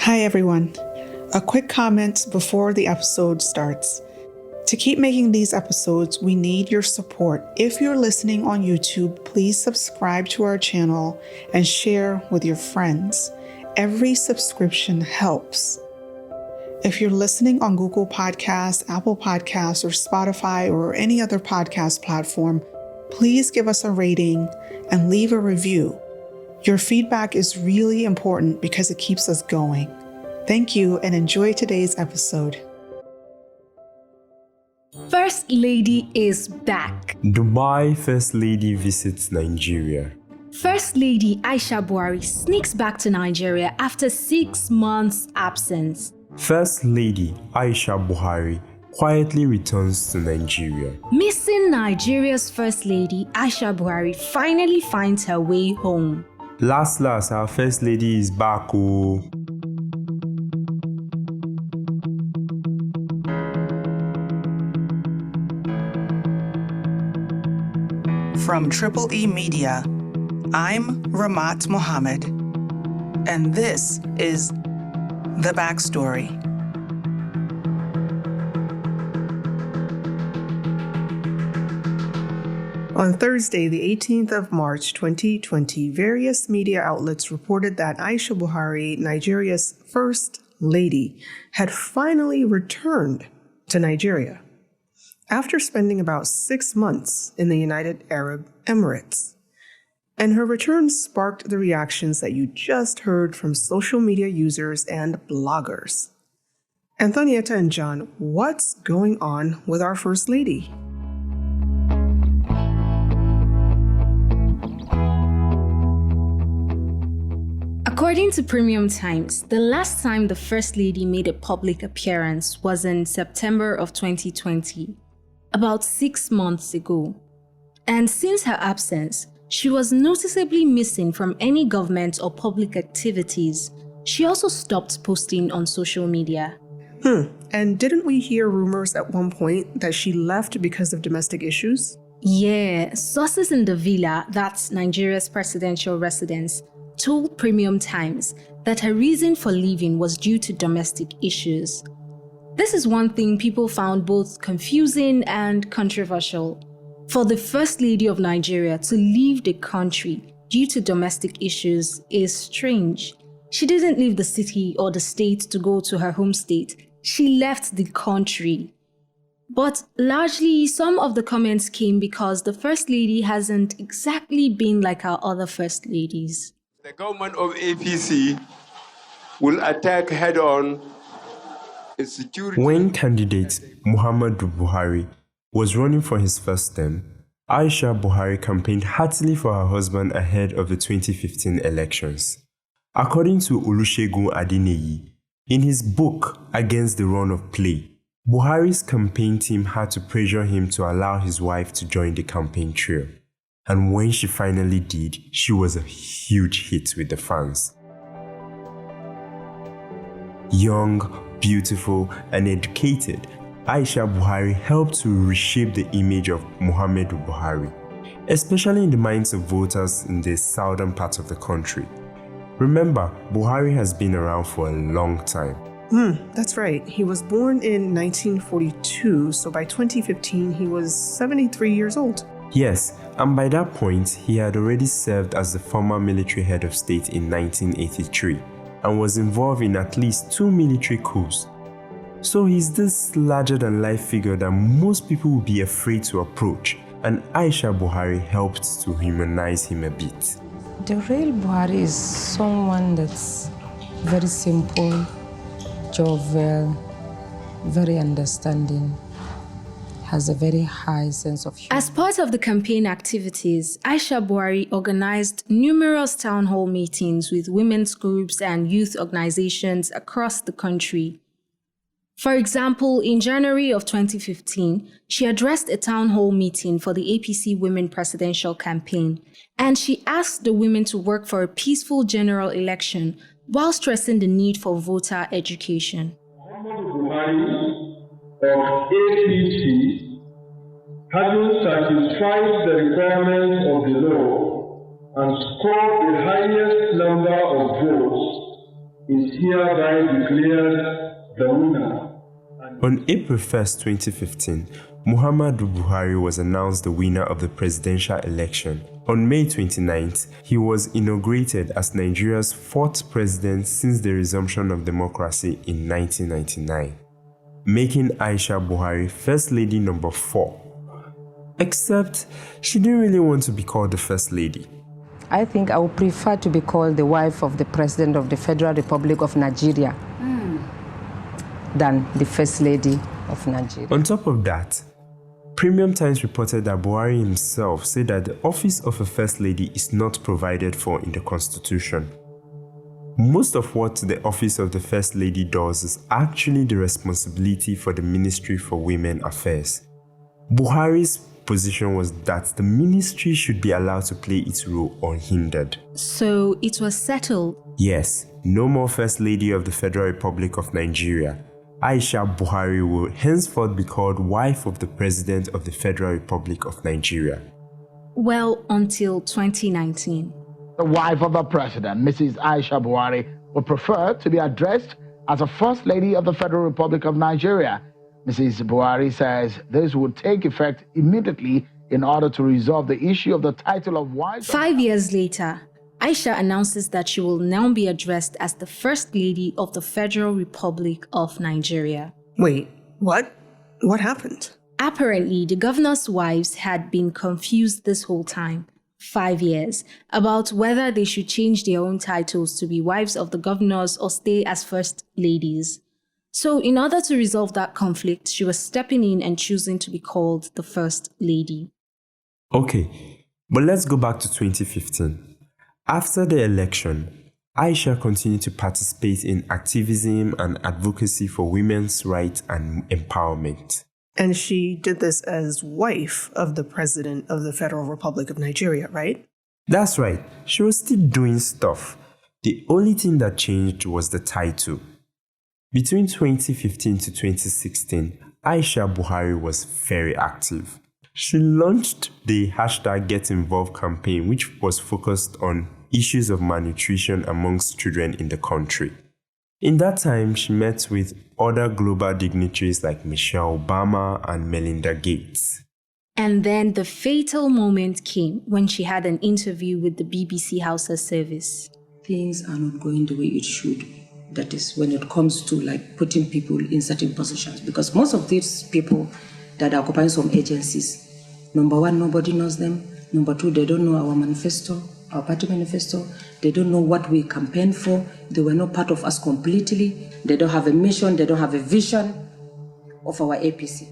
Hi everyone. A quick comment before the episode starts. To keep making these episodes, we need your support. If you're listening on YouTube, please subscribe to our channel and share with your friends. Every subscription helps. If you're listening on Google Podcasts, Apple Podcasts, or Spotify, or any other podcast platform, please give us a rating and leave a review. Your feedback is really important because it keeps us going. Thank you and enjoy today's episode. First Lady is back. Dubai First Lady visits Nigeria. First Lady Aisha Buhari sneaks back to Nigeria after 6 months' absence. First Lady Aisha Buhari quietly returns to Nigeria. Missing Nigeria's First Lady Aisha Buhari finally finds her way home. Last, our First Lady is back. Oh. From Triple E Media, I'm Rahmat Muhammad, and this is The Backstory. On Thursday, the 18th of March 2020, various media outlets reported that Aisha Buhari, Nigeria's First Lady, had finally returned to Nigeria after spending about 6 months in the United Arab Emirates. And her return sparked the reactions that you just heard from social media users and bloggers. Anthonieta and John, what's going on with our First Lady? According to Premium Times, the last time the First Lady made a public appearance was in September of 2020, about 6 months ago. And since her absence, she was noticeably missing from any government or public activities. She also stopped posting on social media. And didn't we hear rumors at one point that she left because of domestic issues? Yeah, sources in the villa, that's Nigeria's presidential residence, told Premium Times that her reason for leaving was due to domestic issues. This is one thing people found both confusing and controversial. For the First Lady of Nigeria to leave the country due to domestic issues is strange. She didn't leave the city or the state to go to her home state. She left the country. But largely, some of the comments came because the First Lady hasn't exactly been like our other First Ladies. The government of APC will attack head-on its security. When candidate Muhammad Buhari was running for his first term, Aisha Buhari campaigned heartily for her husband ahead of the 2015 elections. According to Olusegun Adeneyi, in his book Against the Run of Play, Buhari's campaign team had to pressure him to allow his wife to join the campaign trail. And when she finally did, she was a huge hit with the fans. Young, beautiful, and educated, Aisha Buhari helped to reshape the image of Muhammad Buhari, especially in the minds of voters in the southern part of the country. Remember, Buhari has been around for a long time. That's right. He was born in 1942, so by 2015 he was 73 years old. Yes, and by that point, he had already served as the former military head of state in 1983 and was involved in at least 2 military coups. So he's this larger-than-life figure that most people would be afraid to approach, and Aisha Buhari helped to humanize him a bit. The real Buhari is someone that's very simple, jovial, very understanding, has a very high sense of humor. As part of the campaign activities, Aisha Buhari organized numerous town hall meetings with women's groups and youth organizations across the country. For example, in January of 2015, she addressed a town hall meeting for the APC Women Presidential Campaign, and she asked the women to work for a peaceful general election while stressing the need for voter education. Of APC, having satisfied the requirements of the law and scored the highest number of votes, is hereby declared the winner. On April 1st, 2015, Muhammadu Buhari was announced the winner of the presidential election. On May 29th, he was inaugurated as Nigeria's fourth president since the resumption of democracy in 1999, making Aisha Buhari First Lady number 4. Except, she didn't really want to be called the First Lady. I think I would prefer to be called the wife of the President of the Federal Republic of Nigeria than the First Lady of Nigeria. On top of that, Premium Times reported that Buhari himself said that the office of a First Lady is not provided for in the Constitution. Most of what the office of the First Lady does is actually the responsibility for the Ministry for Women Affairs. Buhari's position was that the ministry should be allowed to play its role unhindered. So it was settled. Yes, no more First Lady of the Federal Republic of Nigeria. Aisha Buhari will henceforth be called wife of the President of the Federal Republic of Nigeria. Well, until 2019. The wife of the President, Mrs. Aisha Buhari, would prefer to be addressed as a First Lady of the Federal Republic of Nigeria. Mrs. Buhari says this would take effect immediately in order to resolve the issue of the title of wife. 5 years later, Aisha announces that she will now be addressed as the First Lady of the Federal Republic of Nigeria. Wait, what? What happened? Apparently, the governor's wives had been confused this whole time, 5 years, about whether they should change their own titles to be wives of the governors or stay as First Ladies. So in order to resolve that conflict, she was stepping in and choosing to be called the First Lady. Okay, but let's go back to 2015. After the election, Aisha continued to participate in activism and advocacy for women's rights and empowerment. And she did this as wife of the President of the Federal Republic of Nigeria, right? That's right, she was still doing stuff. The only thing that changed was the title. Between 2015 to 2016, Aisha Buhari was very active. She launched the #GetInvolved campaign, which was focused on issues of malnutrition amongst children in the country. In that time, she met with other global dignitaries like Michelle Obama and Melinda Gates. And then the fatal moment came when she had an interview with the BBC Hausa service. Things are not going the way it should. That is when it comes to like putting people in certain positions. Because most of these people that are occupying some agencies, number one, nobody knows them. Number two, they don't know our manifesto, our party manifesto. They don't know what we campaign for. They were not part of us completely. They don't have a mission. They don't have a vision of our APC.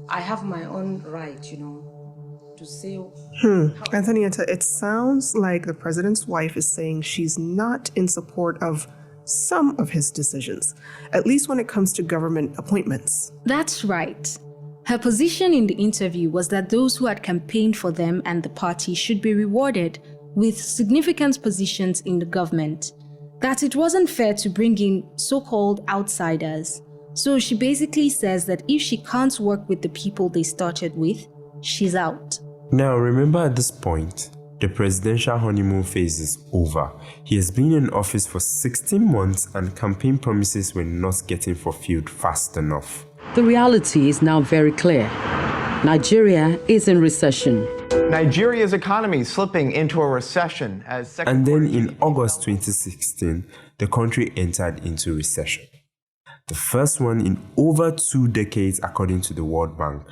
I have my own right, to say... Anthonieta, it sounds like the president's wife is saying she's not in support of some of his decisions, at least when it comes to government appointments. That's right. Her position in the interview was that those who had campaigned for them and the party should be rewarded with significant positions in the government, that it wasn't fair to bring in so-called outsiders. So she basically says that if she can't work with the people they started with, she's out. Now, remember at this point, the presidential honeymoon phase is over. He has been in office for 16 months and campaign promises were not getting fulfilled fast enough. The reality is now very clear. Nigeria is in recession. Nigeria's economy is slipping into a recession as... And then in August 2016, the country entered into recession. The first one in over 2 decades according to the World Bank.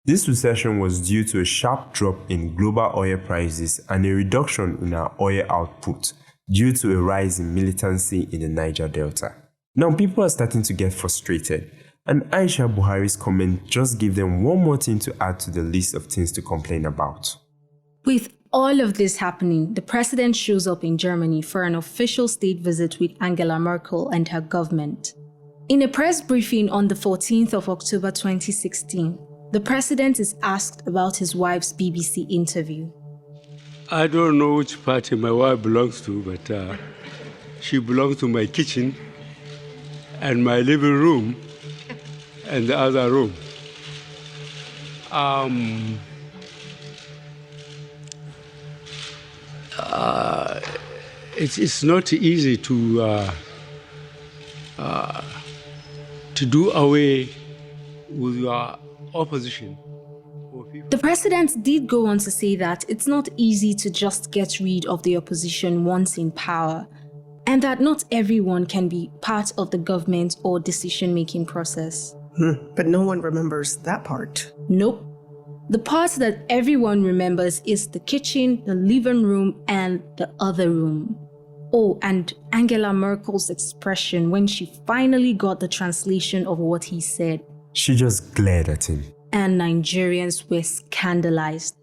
This recession was due to a sharp drop in global oil prices and a reduction in our oil output due to a rise in militancy in the Niger Delta. Now people are starting to get frustrated, and Aisha Buhari's comment just gave them one more thing to add to the list of things to complain about. With all of this happening, the president shows up in Germany for an official state visit with Angela Merkel and her government. In a press briefing on the 14th of October 2016, the president is asked about his wife's BBC interview. I don't know which party my wife belongs to, but she belongs to my kitchen and my living room and the other room. It's not easy to to do away with your opposition. The president did go on to say that it's not easy to just get rid of the opposition once in power, and that not everyone can be part of the government or decision-making process. But no one remembers that part. Nope. The part that everyone remembers is the kitchen, the living room, and the other room. Oh, and Angela Merkel's expression when she finally got the translation of what he said. She just glared at him. And Nigerians were scandalized.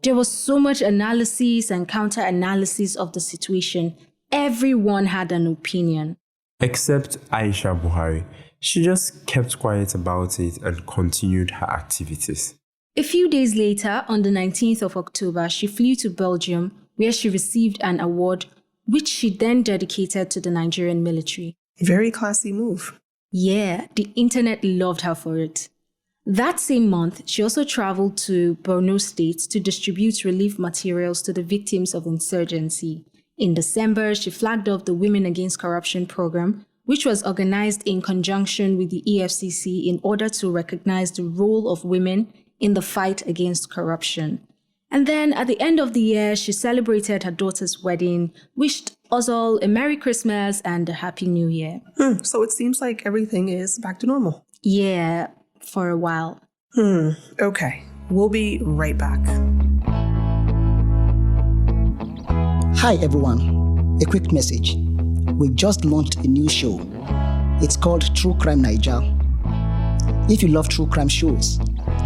There was so much analysis and counter-analysis of the situation. Everyone had an opinion. Except Aisha Buhari. She just kept quiet about it and continued her activities. A few days later, on the 19th of October, she flew to Belgium, where she received an award, which she then dedicated to the Nigerian military. Very classy move. Yeah, the internet loved her for it. That same month, she also traveled to Borno State to distribute relief materials to the victims of insurgency. In December, she flagged off the Women Against Corruption program, which was organized in conjunction with the EFCC in order to recognize the role of women in the fight against corruption. And then at the end of the year, she celebrated her daughter's wedding, wished us all a Merry Christmas and a Happy New Year. So it seems like everything is back to normal. Yeah, for a while. Okay, we'll be right back. Hi everyone, a quick message. We've just launched a new show. It's called True Crime Naija. If you love true crime shows,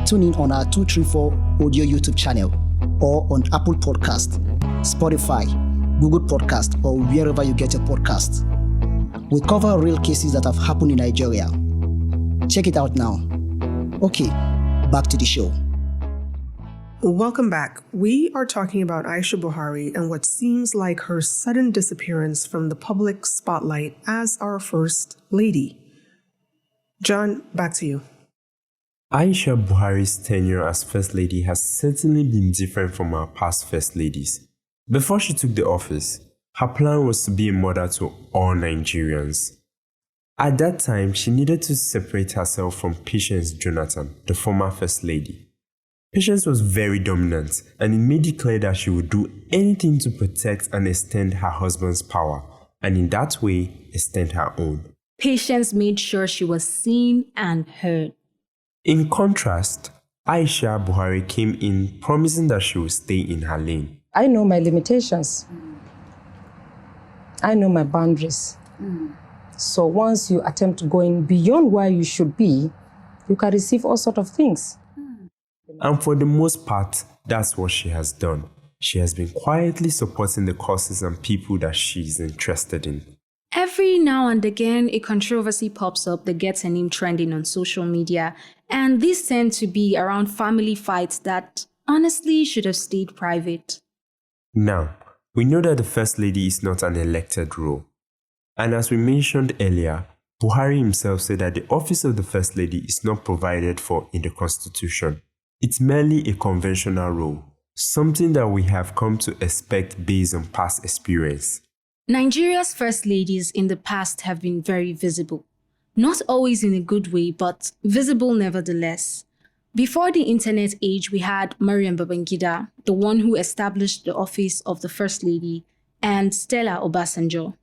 tune in on our 234 audio YouTube channel or on Apple Podcast, Spotify, Google Podcast, or wherever you get your podcasts. We cover real cases that have happened in Nigeria. Check it out now. Okay, back to the show. Welcome back. We are talking about Aisha Buhari and what seems like her sudden disappearance from the public spotlight as our First Lady. John, back to you. Aisha Buhari's tenure as First Lady has certainly been different from our past First Ladies. Before she took the office, her plan was to be a mother to all Nigerians. At that time, she needed to separate herself from Patience Jonathan, the former First Lady. Patience was very dominant, and it made it clear that she would do anything to protect and extend her husband's power, and in that way, extend her own. Patience made sure she was seen and heard. In contrast, Aisha Buhari came in promising that she would stay in her lane. I know my limitations. I know my boundaries. So once you attempt going beyond where you should be, you can receive all sorts of things. And for the most part, that's what she has done. She has been quietly supporting the causes and people that she's interested in. Every now and again, a controversy pops up that gets her name trending on social media, and these tend to be around family fights that honestly should have stayed private. Now, we know that the First Lady is not an elected role. And as we mentioned earlier, Buhari himself said that the office of the First Lady is not provided for in the Constitution. It's merely a conventional role, something that we have come to expect based on past experience. Nigeria's First Ladies in the past have been very visible. Not always in a good way, but visible nevertheless. Before the internet age, we had Mariam Babangida, the one who established the office of the First Lady, and Stella Obasanjo.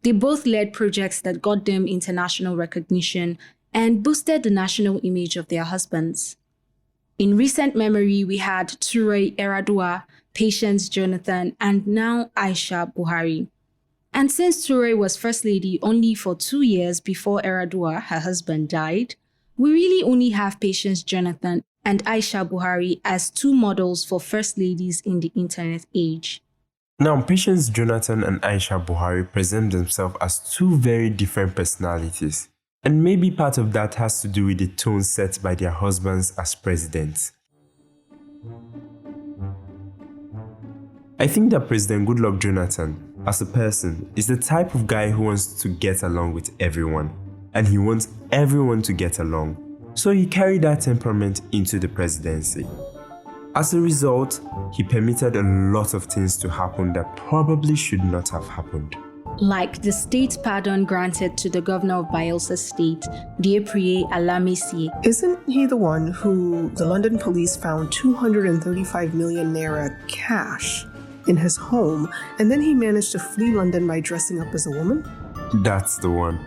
They both led projects that got them international recognition and boosted the national image of their husbands. In recent memory, we had Ture Eradua, Patience Jonathan, and now Aisha Buhari. And since Ture was First Lady only for 2 years before Eradua, her husband, died, we really only have Patience Jonathan and Aisha Buhari as two models for First Ladies in the internet age. Now, Patience Jonathan and Aisha Buhari present themselves as two very different personalities. And maybe part of that has to do with the tone set by their husbands as presidents. I think that President Goodluck Jonathan, as a person, is the type of guy who wants to get along with everyone. And he wants everyone to get along. So he carried that temperament into the presidency. As a result, he permitted a lot of things to happen that probably should not have happened. like the state pardon granted to the governor of Bayelsa State, Dieprie Alamisi. Isn't he the one who the London police found 235 million naira cash in his home, and then he managed to flee London by dressing up as a woman? That's the one.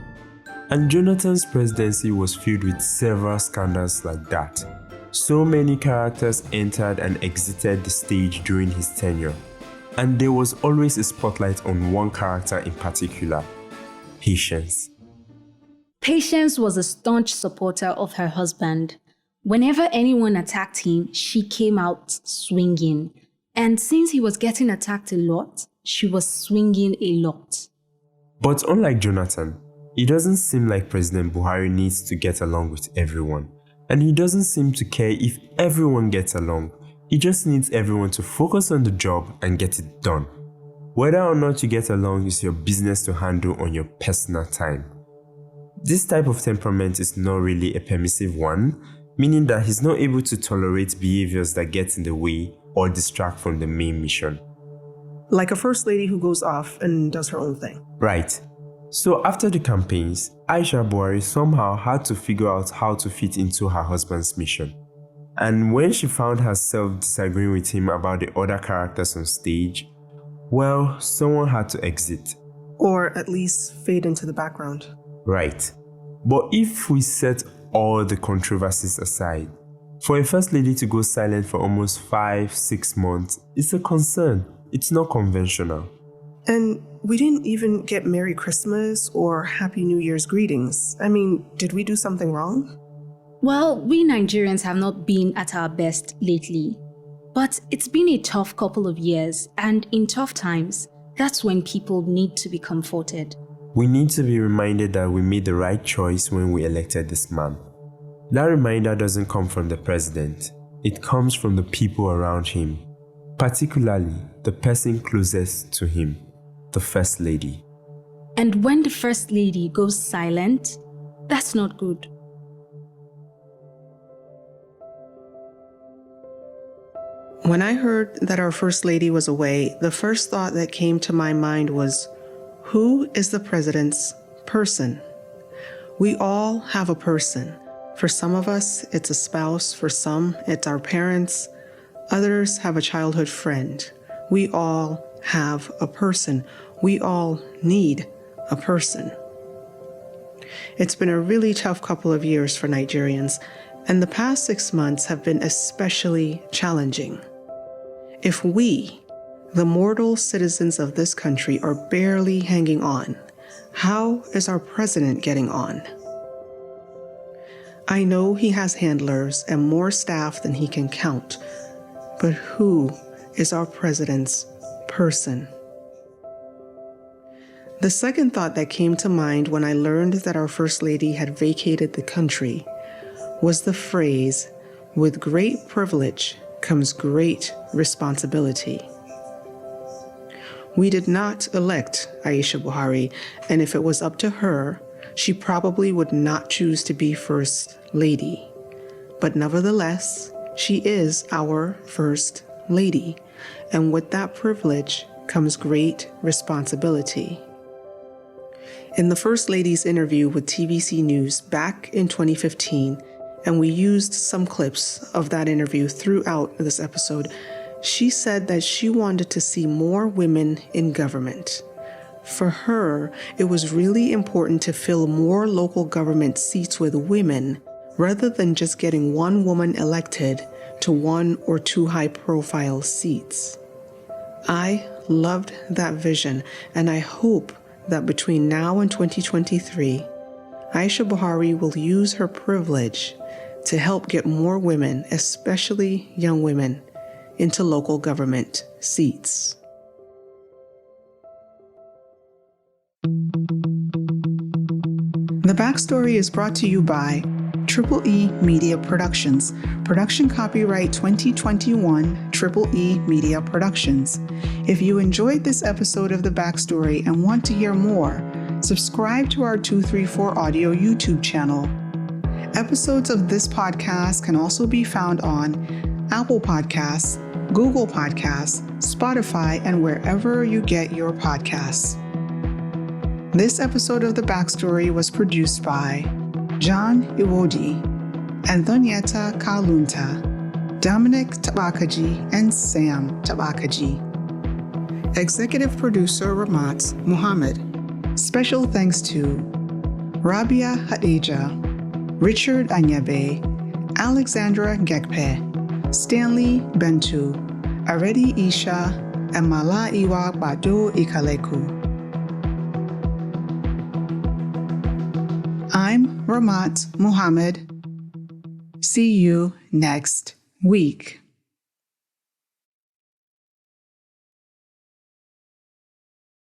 And Jonathan's presidency was filled with several scandals like that. So many characters entered and exited the stage during his tenure. And there was always a spotlight on one character in particular, Patience. Patience was a staunch supporter of her husband. Whenever anyone attacked him, she came out swinging. And since he was getting attacked a lot, she was swinging a lot. But unlike Jonathan, it doesn't seem like President Buhari needs to get along with everyone. And he doesn't seem to care if everyone gets along. He just needs everyone to focus on the job and get it done. Whether or not you get along is your business to handle on your personal time. This type of temperament is not really a permissive one, meaning that he's not able to tolerate behaviors that get in the way or distract from the main mission. Like a first lady who goes off and does her own thing. Right. So after the campaigns, Aisha Buhari somehow had to figure out how to fit into her husband's mission. And when she found herself disagreeing with him about the other characters on stage, well, someone had to exit. Or at least fade into the background. Right. But if we set all the controversies aside, for a first lady to go silent for almost 5-6 months is a concern. It's not conventional. And we didn't even get Merry Christmas or Happy New Year's greetings. I mean, did we do something wrong? Well, we Nigerians have not been at our best lately. But it's been a tough couple of years, and in tough times, that's when people need to be comforted. We need to be reminded that we made the right choice when we elected this man. That reminder doesn't come from the president. It comes from the people around him, particularly the person closest to him, the First Lady. And when the First Lady goes silent, that's not good. When I heard that our First Lady was away, the first thought that came to my mind was, who is the president's person? We all have a person. For some of us, it's a spouse. For some, it's our parents. Others have a childhood friend. We all have a person. We all need a person. It's been a really tough couple of years for Nigerians, and the past 6 months have been especially challenging. If we, the mortal citizens of this country, are barely hanging on, how is our president getting on? I know he has handlers and more staff than he can count, but who is our president's person? The second thought that came to mind when I learned that our First Lady had vacated the country was the phrase, "With great privilege comes great responsibility." We did not elect Aisha Buhari, and if it was up to her, she probably would not choose to be First Lady. But nevertheless, she is our First Lady, and with that privilege comes great responsibility. In the First Lady's interview with TVC News back in 2015, and we used some clips of that interview throughout this episode, she said that she wanted to see more women in government. For her, it was really important to fill more local government seats with women rather than just getting one woman elected to 1 or 2 high-profile seats. I loved that vision, and I hope that between now and 2023, Aisha Buhari will use her privilege to help get more women, especially young women, into local government seats. The Backstory is brought to you by E Media Productions. Production copyright 2021 E Media Productions. If you enjoyed this episode of The Backstory and want to hear more, subscribe to our 234 Audio YouTube channel. Episodes of this podcast can also be found on Apple Podcasts, Google Podcasts, Spotify, and wherever you get your podcasts. This episode of The Backstory was produced by John Iwodi, Anthonieta Kalunta, Dominic Tabakaji, and Sam Tabakaji. Executive producer Rahmat Muhammad. Special thanks to Rabia Hadejia, Richard Anyabe, Alexandra Gekpe, Stanley Bentu, Aredi Isha, and Iwa Gbado Ikaleku. I'm Rahmat Muhammad. See you next week.